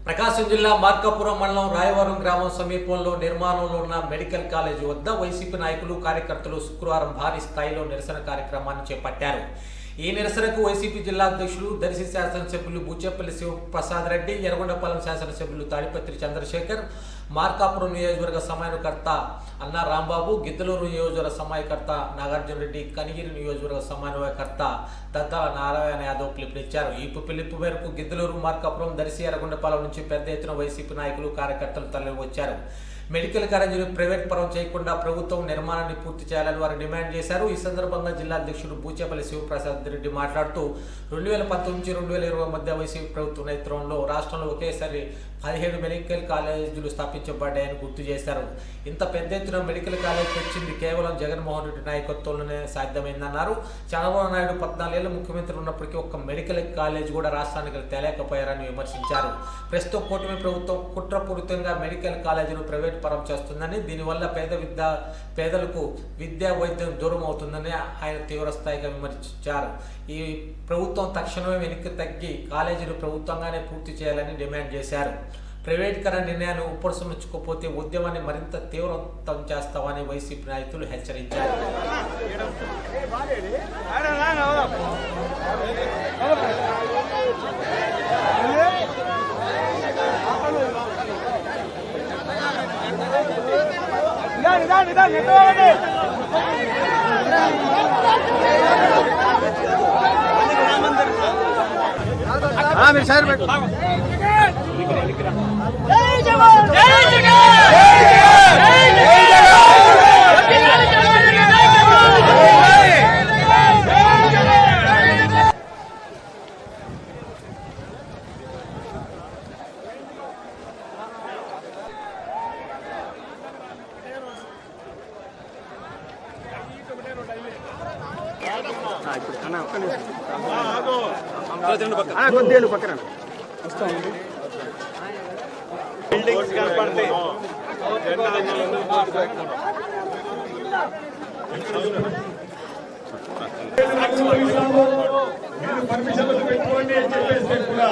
ప్రకాశం జిల్లా మార్కాపురం మండలం రాయవరం గ్రామం సమీపంలో నిర్మాణంలో ఉన్న మెడికల్ కాలేజీ వద్ద వైసీపీ నాయకులు కార్యకర్తలు శుక్రవారం భారీ స్థాయిలో నిరసన కార్యక్రమాన్ని చేపట్టారు. ఈ నిరసనకు వైసీపీ జిల్లా అధ్యక్షులు దర్శి శాసనసభ్యులు బుచ్చేపల్లి శివప్రసాద్ రెడ్డి, ఎర్రగొండపాలెం శాసనసభ్యులు తాడిపత్రి చంద్రశేఖర్, మార్కాపురం నియోజకవర్గ సమన్వయకర్త అన్నా రాంబాబు, గిద్దలూరు నియోజకవర్గ సమన్వయకర్త నాగార్జున రెడ్డి, కనిగిరి నియోజకవర్గ సమన్వయకర్త దత్తా నారాయణ యాదవ్ పిలుపునిచ్చారు. ఈ పిలుపు మేరకు గిద్దలూరు, మార్కాపురం, దర్శి, ఎర్రగొండపాలెం నుంచి పెద్ద ఎత్తున వైసీపీ నాయకులు కార్యకర్తలు తరలివచ్చారు. మెడికల్ కాలేజీని ప్రైవేట్ పరం చేయకుండా ప్రభుత్వం నిర్మాణాన్ని పూర్తి చేయాలని వారు డిమాండ్ చేశారు. ఈ సందర్భంగా జిల్లా అధ్యక్షుడు బూచేపల్లి శివప్రసాద్ రెడ్డి మాట్లాడుతూ 2019 నుంచి 2020 మధ్య వైసీపీ ప్రభుత్వ నేతృత్వంలో రాష్ట్రంలో ఒకేసారి 17 మెడికల్ కాలేజీలు స్థాపించబడ్డాయని గుర్తు చేశారు. ఇంత పెద్ద ఎత్తున మెడికల్ కాలేజ్ తెచ్చింది కేవలం జగన్మోహన్ రెడ్డి నాయకత్వంలోనే సాధ్యమైందన్నారు. చంద్రబాబు నాయుడు 14 ఏళ్ల ముఖ్యమంత్రి ఉన్నప్పటికీ ఒక్క మెడికల్ కాలేజ్ కూడా రాష్ట్రానికి తేలేకపోయారని విమర్శించారు. ప్రస్తుతం కూటమి ప్రభుత్వం కుట్రపూరితంగా మెడికల్ కాలేజీను ప్రైవేట్ పరం చేస్తుందని, దీనివల్ల పేదలకు విద్యా వైద్యం దూరం అవుతుందని ఆయన తీవ్రస్థాయిగా విమర్శించారు. ఈ ప్రభుత్వం తక్షణమే వెనక్కి తగ్గి కాలేజీలు ప్రభుత్వంగానే పూర్తి చేయాలని డిమాండ్ చేశారు. ప్రైవేటీకరణ నిర్ణయాన్ని ఉపసంహరించుకోకపోతే ఉద్యమాన్ని మరింత తీవ్రతరం చేస్తామని వైసీపీ నాయకులు హెచ్చరించారు. మీరు సార్ కొద్దిగా పక్కన బిల్డింగ్స్ కనపడతాయి. పర్మిషన్లు పెట్టుకోండి అని చెప్పేసి కూడా